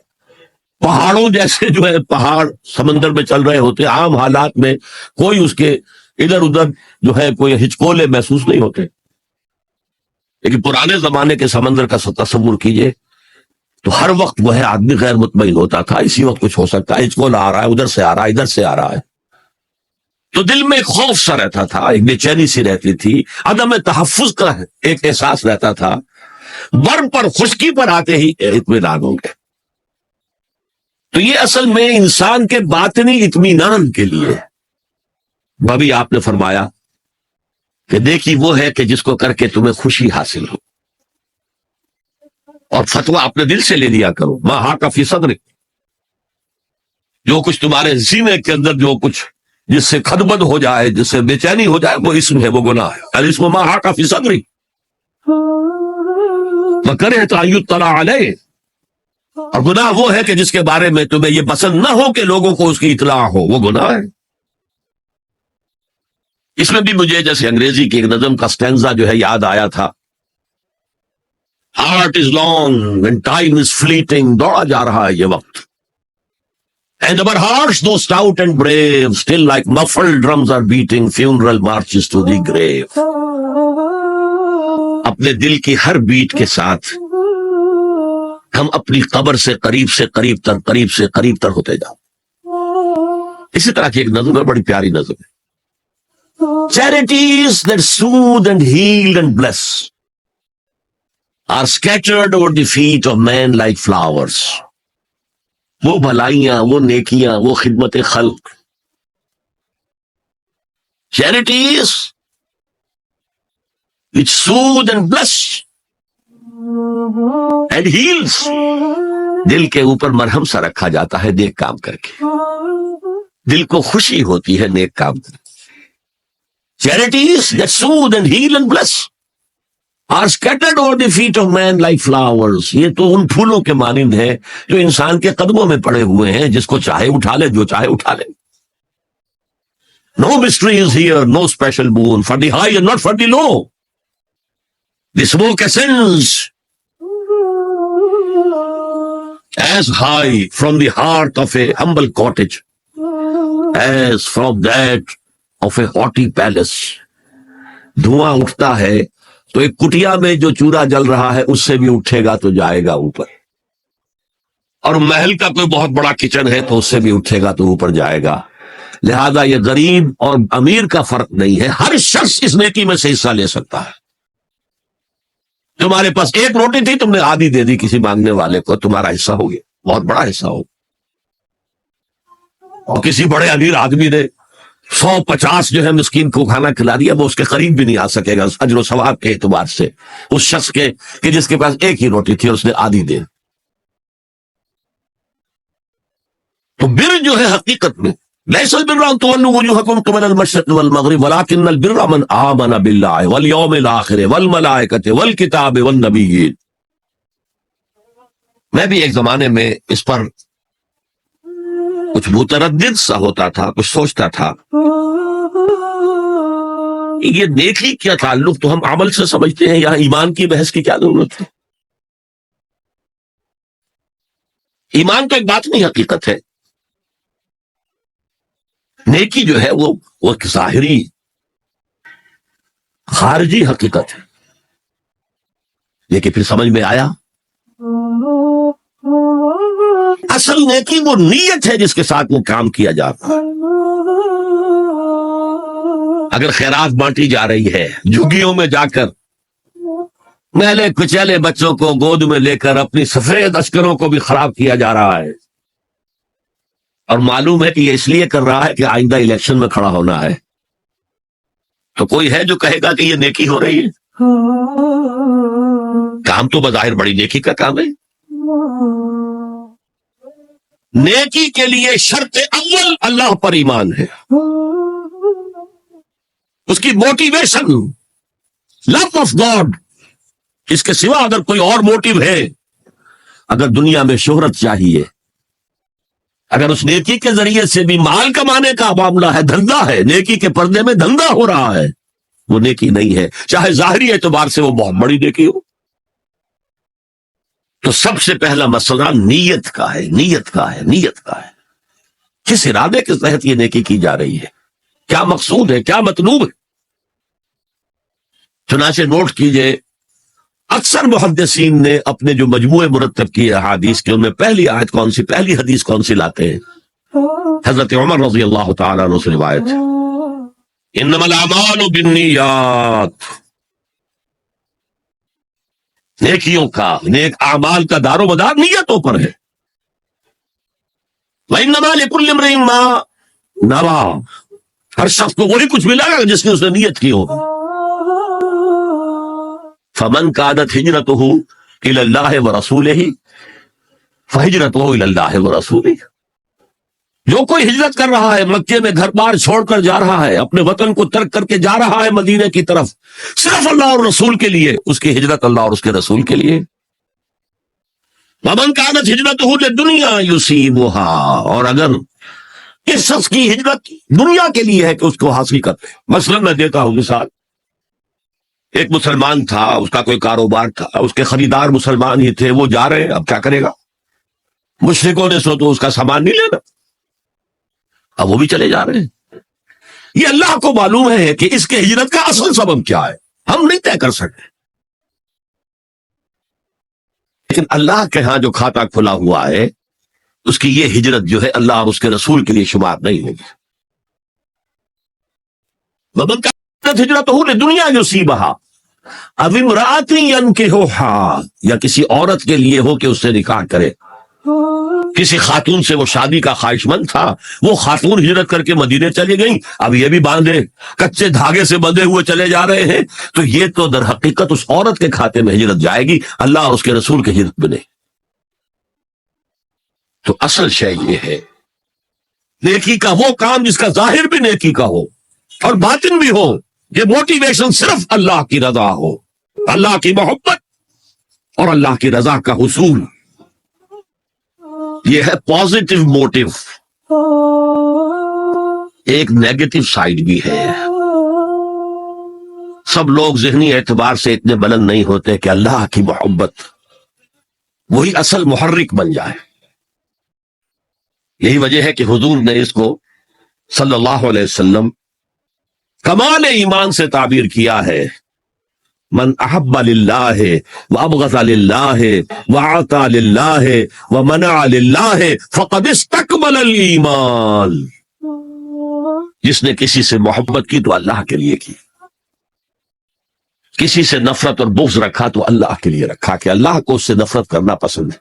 B: پہاڑوں جیسے جو ہے پہاڑ سمندر میں چل رہے ہوتے، عام حالات میں کوئی اس کے ادھر ادھر جو ہے کوئی ہچکولے محسوس نہیں ہوتے. لیکن پرانے زمانے کے سمندر کا تصور کیجئے تو ہر وقت وہ ہے آدمی غیر مطمئن ہوتا تھا، اسی وقت کچھ ہو سکتا ہے، ہچکولا آ رہا ہے، ادھر سے آ رہا ہے، ادھر سے آ رہا ہے. تو دل میں ایک خوف سا رہتا تھا، ایک بے چینی سی رہتی تھی، عدم تحفظ کا ایک احساس رہتا تھا. بر پر، خشکی پر آتے ہی اطمینان ہوں گے. تو یہ اصل میں انسان کے باطنی اطمینان کے لیے. بھابی آپ نے فرمایا کہ دیکھی وہ ہے کہ جس کو کر کے تمہیں خوشی حاصل ہو، اور فتویٰ اپنے دل سے لے لیا کرو. ما حاک فی صدرک، جو کچھ تمہارے سینے کے اندر جو کچھ جس سے خدبد ہو جائے، جس سے بے چینی ہو جائے، وہ اسم ہے، وہ گناہ ہے. الاسم ما حاک فی صدرک وکرہت ان یطلع علیہ، اور گناہ وہ ہے کہ جس کے بارے میں تمہیں یہ پسند نہ ہو کہ لوگوں کو اس کی اطلاع ہو، وہ گناہ ہے. اس میں بھی مجھے جیسے انگریزی کی ایک نظم کا سٹینزا جو ہے یاد آیا تھا، heart is long and time is fleeting, دوڑا جا رہا ہے یہ وقت. And our hearts, though stout and brave, still like muffled drums are beating funeral marches to the grave. اپنے دل کی ہر بیٹ کے ساتھ ہم اپنی قبر سے قریب سے قریب تر، قریب سے قریب تر ہوتے جاؤ. اسی طرح کی ایک نظم ہے، بڑی پیاری نظم ہے. Charities that soothe and heal and bless, are scattered over the feet of men like flowers. وہ بھلائیاں، وہ نیکیاں، وہ خدمت خلق، charities which soothe and bless and heals. دل کے اوپر مرہم سا رکھا جاتا ہے نیک کام کر کے، دل کو خوشی ہوتی ہے نیک کام کر کے. Charities that soothe and heal and bless are scattered over the feet of man like flowers. یہ تو ان پھولوں کے مانند ہے جو انسان کے قدموں میں پڑے ہوئے ہیں، جس کو چاہے اٹھا لے، جو چاہے اٹھا لے. No mystery is here, no special boon for the high and not for the low. The smoke ascends as high from the heart of a humble cottage as from that of a haughty palace. دھواں اٹھتا ہے تو ایک کٹیا میں جو چورا جل رہا ہے اس سے بھی اٹھے گا تو جائے گا اوپر، اور محل کا کوئی بہت بڑا کچن ہے تو اس سے بھی اٹھے گا تو اوپر جائے گا. لہذا یہ غریب اور امیر کا فرق نہیں ہے، ہر شخص اس نیکی میں سے حصہ لے سکتا ہے. تمہارے پاس ایک روٹی تھی، تم نے آدھی دے دی کسی مانگنے والے کو، تمہارا حصہ ہو گیا، بہت بڑا حصہ ہو. اور کسی بڑے امیر آدمی نے 150 جو ہے مسکین کو کھانا کھلا دیا، وہ اس کے قریب بھی نہیں آ سکے گا اجر و ثواب کے اعتبار سے اس شخص کے کہ جس کے پاس ایک ہی روٹی تھی اور اس نے آدھی دے. تو بر جو ہے حقیقت میں لیس البر ان تولوا وجوهکم قبل المشرق والمغرب ولكن البر من آمن بالله واليوم الآخر والملائکۃ والکتاب والنبیین. میں بھی ایک زمانے میں اس پر کچھ متردد سا ہوتا تھا، کچھ سوچتا تھا یہ نیکی کیا تعلق تو ہم عمل سے سمجھتے ہیں، یہاں ایمان کی بحث کی کیا ضرورت ہے؟ ایمان تو ایک باطنی حقیقت ہے، نیکی جو ہے وہ ایک ظاہری خارجی حقیقت ہے. لیکن پھر سمجھ میں آیا اصل نیکی وہ نیت ہے جس کے ساتھ وہ کام کیا جاتا ہے. اگر خیرات بانٹی جا رہی ہے، جھگیوں میں جا کر میلے کچیلے بچوں کو گود میں لے کر اپنی سفید اشکروں کو بھی خراب کیا جا رہا ہے، اور معلوم ہے کہ یہ اس لیے کر رہا ہے کہ آئندہ الیکشن میں کھڑا ہونا ہے، تو کوئی ہے جو کہے گا کہ یہ نیکی ہو رہی ہے؟ کام تو بظاہر بڑی نیکی کا کام ہے. نیکی کے لیے شرط اول اللہ پر ایمان ہے، اس کی موٹیویشن لو آف گاڈ. اس کے سوا اگر کوئی اور موٹیو ہے، اگر دنیا میں شہرت چاہیے، اگر اس نیکی کے ذریعے سے بھی مال کمانے کا معاملہ ہے، دھندا ہے، نیکی کے پردے میں دھندا ہو رہا ہے، وہ نیکی نہیں ہے، چاہے ظاہری اعتبار سے وہ بہت بڑی نیکی ہو. تو سب سے پہلا مسئلہ نیت کا ہے، نیت کا ہے، نیت کا ہے. کس ارادے کے تحت یہ نیکی کی جا رہی ہے، کیا مقصود ہے، کیا مطلوب ہے. چنانچہ نوٹ کیجئے اکثر محدثین نے اپنے جو مجموعے مرتب کیے احادیث کے، ان میں پہلی آیت کون سی، پہلی حدیث کون سی لاتے ہیں؟ حضرت عمر رضی اللہ تعالیٰ عنہ سے روایت ہے، انما الاعمال بالنیات. نیکیوں کا، نیک اعمال کا دار و مدار نیتوں پر ہے. وَإِنَّمَا لِكُلِّ امْرِئٍ مَا نَوَىٰ. ہر شخص کو وہی کچھ ملا گا جس نے اس نے نیت کی ہو. فَمَنْ كَانَتْ هِجْرَتُهُ إِلَى اللَّهِ وَرَسُولِهِ فَهِجْرَتُهُ إِلَى اللَّهِ وَرَسُولِهِ. جو کوئی ہجرت کر رہا ہے، مکے میں گھر بار چھوڑ کر جا رہا ہے، اپنے وطن کو ترک کر کے جا رہا ہے مدینے کی طرف، صرف اللہ اور رسول کے لیے، اس کی ہجرت اللہ اور اس کے رسول کے لیے. وَمَنْ كَانَتْ هِجْرَتُهُ لِلدُّنْيَا يُصِيبُهَا. اور اگر اس شخص کی ہجرت دنیا کے لیے ہے کہ اس کو حاصل کرتے، مثلا میں دیتا ہوں مثال، ایک مسلمان تھا، اس کا کوئی کاروبار تھا، اس کے خریدار مسلمان ہی تھے، وہ جا رہے ہیں، اب کیا کرے گا؟ مشرکوں نے سو تو اس کا سامان نہیں لینا، اب وہ بھی چلے جا رہے ہیں. یہ اللہ کو معلوم ہے کہ اس کے ہجرت کا اصل سبب کیا ہے، ہم نہیں طے کر سکتے. لیکن اللہ کے ہاں جو کھاتا کھلا ہوا ہے، اس کی یہ ہجرت جو ہے اللہ اور اس کے رسول کے لیے شمار نہیں ہوگی. وَمَنْ كَانَتْ هِجْرَتُهُ لِلدُّنْيَا يُصِيبُهَا. اب امرأۃ ینکحھا، یا کسی عورت کے لیے ہو کہ اس سے نکاح کرے. کسی خاتون سے وہ شادی کا خواہش مند تھا، وہ خاتون ہجرت کر کے مدینے چلی گئی، اب یہ بھی باندھے کچے دھاگے سے بندھے ہوئے چلے جا رہے ہیں، تو یہ تو در حقیقت اس عورت کے کھاتے میں ہجرت جائے گی، اللہ اور اس کے رسول کی ہجرت بنے. تو اصل شے یہ ہے نیکی کا وہ کام جس کا ظاہر بھی نیکی کا ہو اور باطن بھی ہو. یہ موٹیویشن صرف اللہ کی رضا ہو، اللہ کی محبت اور اللہ کی رضا کا حصول. یہ ہے پازیٹو موٹیو. ایک نیگیٹو سائیڈ بھی ہے. سب لوگ ذہنی اعتبار سے اتنے بلند نہیں ہوتے کہ اللہ کی محبت وہی اصل محرک بن جائے. یہی وجہ ہے کہ حضور نے اس کو صلی اللہ علیہ وسلم کمال ایمان سے تعبیر کیا ہے. من احب للہ وابغض للہ وعطا للہ ومنع للہ فقد استکمل الایمان. جس نے کسی سے محبت کی تو اللہ کے لیے کی، کسی سے نفرت اور بغض رکھا تو اللہ کے لیے رکھا کہ اللہ کو اس سے نفرت کرنا پسند ہے،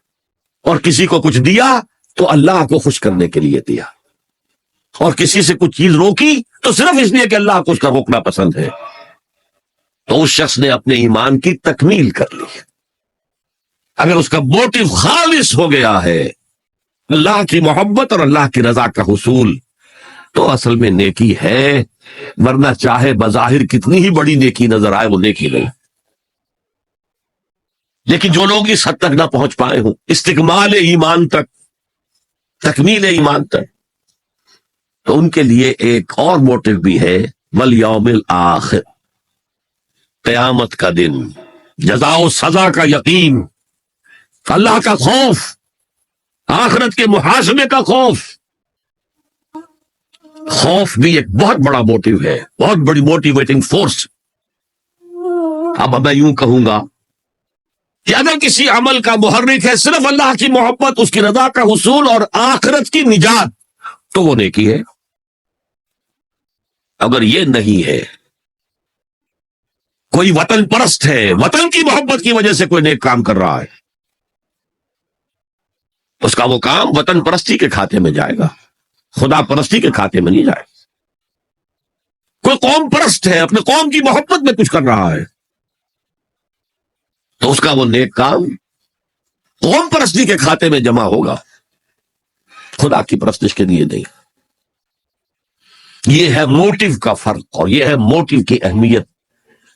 B: اور کسی کو کچھ دیا تو اللہ کو خوش کرنے کے لیے دیا، اور کسی سے کچھ چیز روکی تو صرف اس لیے کہ اللہ کو اس کا روکنا پسند ہے. تو اس شخص نے اپنے ایمان کی تکمیل کر لی. اگر اس کا موٹیو خالص ہو گیا ہے اللہ کی محبت اور اللہ کی رضا کا حصول، تو اصل میں نیکی ہے. ورنہ چاہے بظاہر کتنی ہی بڑی نیکی نظر آئے، وہ نیکی نہیں. لیکن جو لوگ اس حد تک نہ پہنچ پائے ہوں، استکمال ایمان تک، تکمیل ایمان تک، تو ان کے لیے ایک اور موٹیو بھی ہے، والیوم الآخر، قیامت کا دن، جزا و سزا کا یقین، اللہ کا خوف، آخرت کے محاسبے کا خوف. خوف بھی ایک بہت بڑا موٹیو ہے، بہت بڑی موٹیویٹنگ فورس. اب میں یوں کہوں گا کہ اگر کسی عمل کا محرک ہے صرف اللہ کی محبت، اس کی رضا کا حصول اور آخرت کی نجات، تو وہ نیکی ہے. اگر یہ نہیں ہے، کوئی وطن پرست ہے، وطن کی محبت کی وجہ سے کوئی نیک کام کر رہا ہے، اس کا وہ کام وطن پرستی کے کھاتے میں جائے گا، خدا پرستی کے کھاتے میں نہیں جائے. کوئی قوم پرست ہے، اپنے قوم کی محبت میں کچھ کر رہا ہے، تو اس کا وہ نیک کام قوم پرستی کے کھاتے میں جمع ہوگا، خدا کی پرستش کے لیے نہیں. یہ ہے موٹیو کا فرق، اور یہ ہے موٹیو کی اہمیت،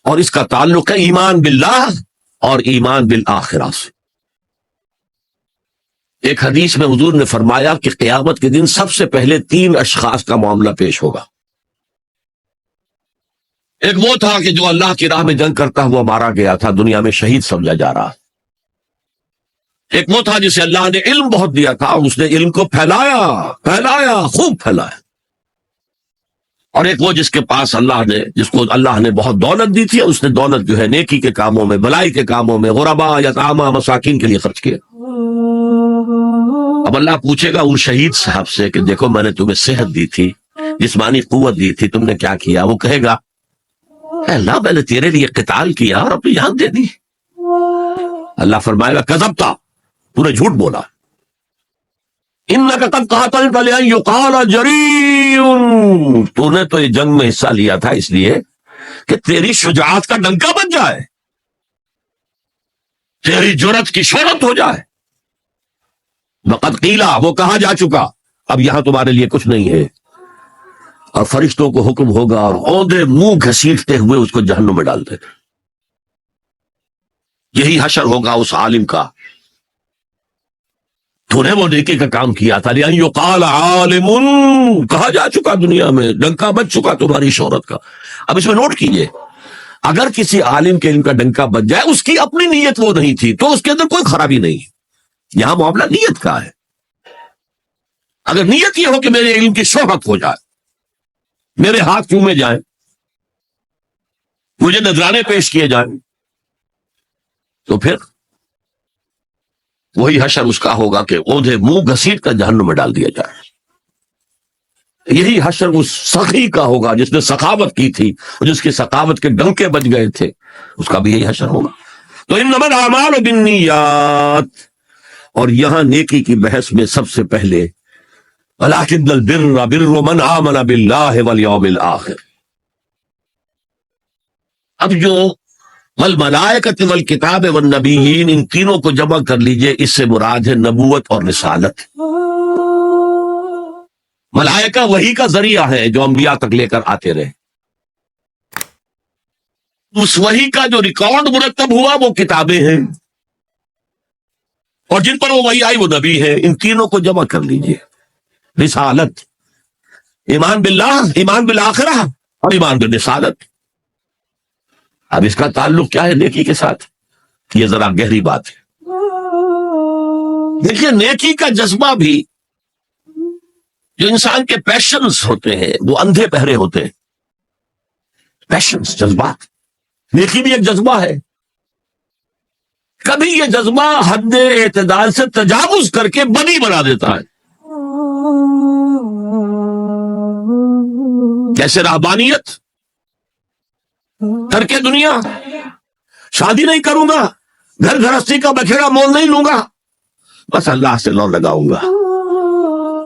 B: اور اس کا تعلق ہے ایمان باللہ اور ایمان بالآخرہ سے. ایک حدیث میں حضور نے فرمایا کہ قیامت کے دن سب سے پہلے 3 اشخاص کا معاملہ پیش ہوگا. ایک وہ تھا کہ جو اللہ کی راہ میں جنگ کرتا ہوا مارا گیا تھا، دنیا میں شہید سمجھا جا رہا. ایک وہ تھا جسے اللہ نے علم بہت دیا تھا، اور اس نے علم کو پھیلایا، خوب پھیلایا. اور ایک وہ جس کے پاس جس کو اللہ نے بہت دولت دی تھی، اور اس نے دولت جو ہے نیکی کے کاموں میں، بلائی کے کاموں میں، غربا، یتاما، مساکین کے لیے خرچ کیا. اب اللہ پوچھے گا ان شہید صاحب سے کہ دیکھو میں نے تمہیں صحت دی تھی، جسمانی قوت دی تھی، تم نے کیا کیا؟ وہ کہے گا اے اللہ میں نے تیرے لیے قتال کیا اور اپنی جان دے دی. اللہ فرمائے گا کذبتا، تو نے جھوٹ بولا. انک قد قاتلت لأن یقال جریء، تو نے تو یہ جنگ میں حصہ لیا تھا اس لیے کہ تیری شجاعت کا ڈنکا بن جائے، تیری جرأت کی شہرت ہو جائے. وقد قیلا، وہ کہا جا چکا، اب یہاں تمہارے لیے کچھ نہیں ہے. اور فرشتوں کو حکم ہوگا اور اوندے منہ گھسیٹتے ہوئے اس کو جہنم میں ڈال دیتے. یہی حشر ہوگا اس عالم کا، تو نے وہ نیکی کا کام کیا تھا. لأن یقال عالم، کہا جا چکا دنیا میں، ڈنکا بج چکا تمہاری شہرت کا. اب اس میں نوٹ کیجئے، اگر کسی عالم کے علم کا ڈنکا بج جائے، اس کی اپنی نیت وہ نہیں تھی تو اس کے اندر کوئی خرابی نہیں. یہاں معاملہ نیت کا ہے. اگر نیت یہ ہو کہ میرے علم کی شہرت ہو جائے، میرے ہاتھ چومے جائیں، مجھے نذرانے پیش کیے جائیں، تو پھر وہی حشر اس کا ہوگا کہ اوندھے منہ گھسیٹ کر جہنم میں ڈال دیا جائے. یہی حشر اس سخی کا ہوگا جس نے سخاوت کی تھی، اور جس کی سخاوت کے ڈنکے بج گئے تھے، اس کا بھی یہی حشر ہوگا. تو انما الاعمال بالنیات. اور یہاں نیکی کی بحث میں سب سے پہلے ولکن البر بر من آمن باللہ والیوم الآخر. اب جو والملائکۃ والکتاب والنبیین، ان تینوں کو جمع کر لیجئے، اس سے مراد ہے نبوت اور رسالت. ملائکہ وحی کا ذریعہ ہے جو انبیاء تک لے کر آتے رہے. اس وحی کا جو ریکارڈ مرتب ہوا وہ کتابیں ہیں، اور جن پر وہ وحی آئی وہ نبی ہے. ان تینوں کو جمع کر لیجئے. رسالت، ایمان باللہ، ایمان بالآخرہ، اور ایمان بالرسالت. اب اس کا تعلق کیا ہے نیکی کے ساتھ؟ یہ ذرا گہری بات ہے. دیکھیے نیکی کا جذبہ بھی، جو انسان کے پیشنز ہوتے ہیں وہ اندھے پہرے ہوتے ہیں. پیشنز، جذبات. نیکی بھی ایک جذبہ ہے. کبھی یہ جذبہ حد اعتدال سے تجاوز کر کے بدی بنا دیتا ہے. جیسے رہبانیت، ترک دنیا، شادی نہیں کروں گا، گھر گھرستی کا بکھیرا مول نہیں لوں گا، بس اللہ سے لو لگاؤں گا.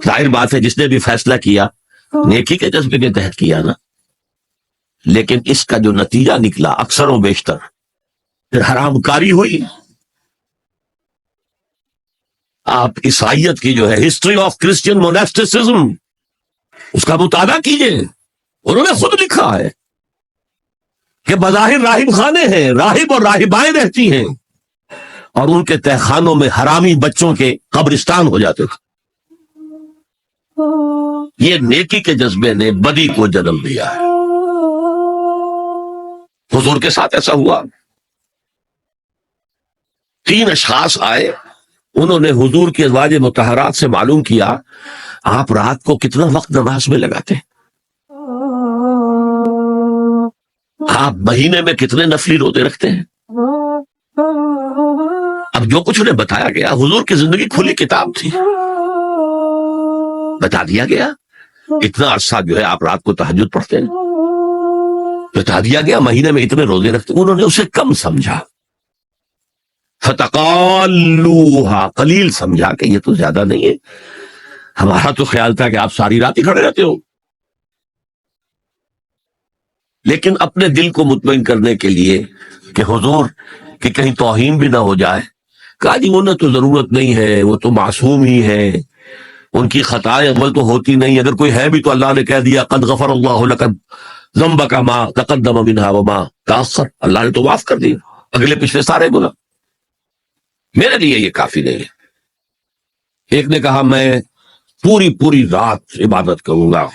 B: ظاہر بات ہے جس نے بھی فیصلہ کیا نیکی کے جذبے کے تحت کیا نا، لیکن اس کا جو نتیجہ نکلا اکثر و بیشتر پھر حرام کاری ہوئی. آپ عیسائیت کی جو ہے ہسٹری آف کرسچین موناسٹسزم، اس کا مطالعہ کیجئے. انہوں نے خود لکھا ہے کہ بظاہر راہب خانے ہیں، راہب اور راہبائیں رہتی ہیں، اور ان کے تہخانوں میں حرامی بچوں کے قبرستان ہو جاتے تھے. یہ نیکی کے جذبے نے بدی کو جنم دیا ہے. حضور کے ساتھ ایسا ہوا. 3 اشخاص آئے، انہوں نے حضور کی ازواج مطہرات سے معلوم کیا آپ رات کو کتنا وقت نماز میں لگاتے ہیں، آپ مہینے میں کتنے نفلی روزے رکھتے ہیں. اب جو کچھ انہیں بتایا گیا، حضور کی زندگی کھلی کتاب تھی، بتا دیا گیا اتنا عرصہ جو ہے آپ رات کو تہجد پڑھتے ہیں، بتا دیا گیا مہینے میں اتنے روزے رکھتے ہیں. انہوں نے اسے کم سمجھا، فتقالوہا، قلیل سمجھا کہ یہ تو زیادہ نہیں ہے، ہمارا تو خیال تھا کہ آپ ساری رات ہی کھڑے رہتے ہو. لیکن اپنے دل کو مطمئن کرنے کے لیے کہ حضور کہ کہیں توہین بھی نہ ہو جائے، کہا جی انہیں تو ضرورت نہیں ہے، وہ تو معصوم ہی ہے، ان کی خطائیں اول تو ہوتی نہیں، اگر کوئی ہے بھی تو اللہ نے کہہ دیا قد غفر اللہ لک ذنبک ما تقدم منها وما تاخر، اللہ نے تو معاف کر دیا اگلے پچھلے سارے گناہ، میرے لیے یہ کافی نہیں ہے. ایک نے کہا میں پوری رات عبادت کروں گا،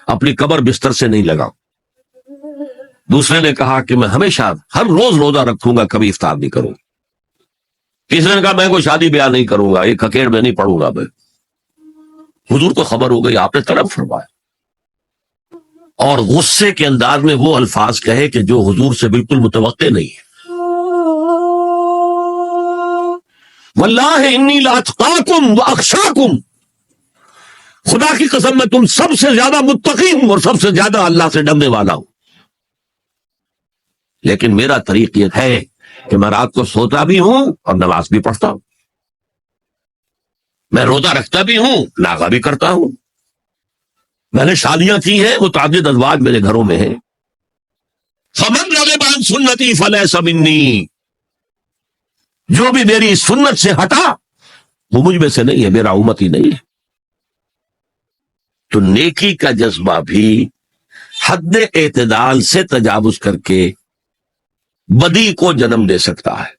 B: اپنی قبر بستر سے نہیں لگاؤں. دوسرے نے کہا کہ میں ہمیشہ ہر روز روزہ رکھوں گا، کبھی افطار نہیں کروں. تیسرے نے کہا میں کوئی شادی بیاہ نہیں کروں گا، ایک ککیڑ میں نہیں پڑھوں گا میں. حضور کو خبر ہو گئی، آپ نے طلب فرمایا اور غصے کے انداز میں وہ الفاظ کہے کہ جو حضور سے بالکل متوقع نہیں ہے. واللہ انی لاتقاکم واخشاکم، خدا کی قسم میں تم سب سے زیادہ متقی ہوں اور سب سے زیادہ اللہ سے ڈرنے والا ہوں. لیکن میرا طریق یہ ہے کہ میں رات کو سوتا بھی ہوں اور نماز بھی پڑھتا ہوں، میں روزہ رکھتا بھی ہوں، ناغہ بھی کرتا ہوں، میں نے شادیاں کی ہیں، متعدد ازواج میرے گھروں میں ہیں. فمن رغب عن سنتی فلیس منی، جو بھی میری سنت سے ہٹا وہ مجھ میں سے نہیں ہے، میرا امتی نہیں ہے. تو نیکی کا جذبہ بھی حد اعتدال سے تجاوز کر کے بدی کو جنم دے سکتا ہے.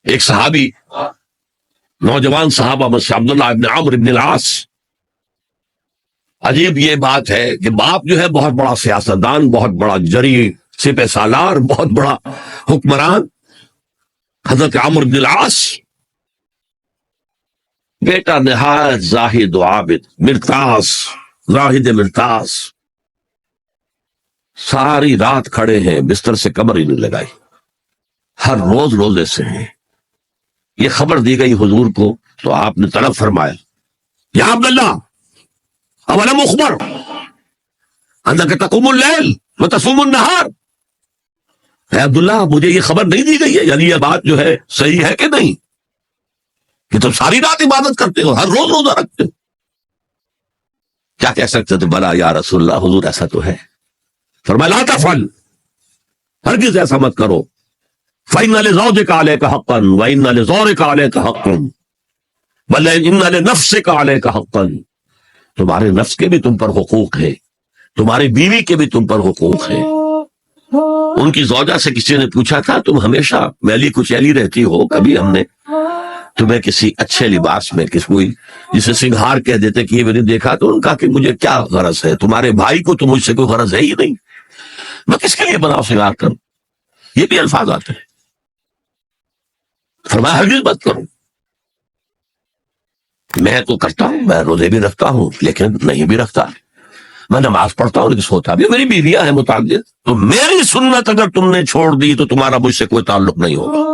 B: ایک صحابی، نوجوان صحابہ میں سے عبداللہ ابن عمرو ابن العاص، عجیب یہ بات ہے کہ باپ جو ہے بہت بڑا سیاستدان، بہت بڑا جری سپہ سالار، بہت بڑا حکمران، حضرت عمرو بن العاص، بیٹا نہایت زاہد و عابد، مرتاز، زاہد مرتاز، ساری رات کھڑے ہیں، بستر سے کمر ہی نہیں لگائی، ہر روز روزے سے ہیں. یہ خبر دی گئی حضور کو تو آپ نے طلب فرمایا یا عبداللہ اولم اخبر انک تقوم اللیل وتصوم النہار، اے عبداللہ مجھے یہ خبر نہیں دی گئی ہے، یعنی یہ بات جو ہے صحیح ہے کہ نہیں کہ تم ساری رات عبادت کرتے ہو، ہر روز روزہ رکھتے ہو؟ کیا کہہ سکتے تو بلا یا رسول اللہ، حضور ایسا تو ہے۔ فرمایا لا تفعل، ہرگز ایسا مت کرو، فإن لزوجك عليك حقا وإن لزورك عليك حقا بل إن لنفسك عليك حقا، تمہارے نفس کے بھی تم پر حقوق ہے، تمہاری بیوی کے بھی تم پر حقوق ہے۔ ان کی زوجہ سے کسی نے پوچھا تھا تم ہمیشہ میلی کچیلی رہتی ہو، کبھی ہم نے تمہیں کسی اچھے لباس میں کوئی جسے سنگھار کہہ دیتے کہ یہ میں نے دیکھا، تو ان کا کہ مجھے کیا غرض ہے، تمہارے بھائی کو تو مجھ سے کوئی غرض ہے ہی نہیں، میں کس کے لیے بناؤ سنگھار کروں؟ یہ بھی الفاظ آتے ہیں۔ فرمایا ہرگز مت کرو۔ میں تو کرتا ہوں، میں روزے بھی رکھتا ہوں لیکن نہیں بھی رکھتا، میں نماز پڑھتا ہوں لیکن سوتا بھی، میری بیویاں ہیں متعدد، تو میری سنت اگر تم نے چھوڑ دی تو تمہارا مجھ سے کوئی تعلق نہیں ہوگا۔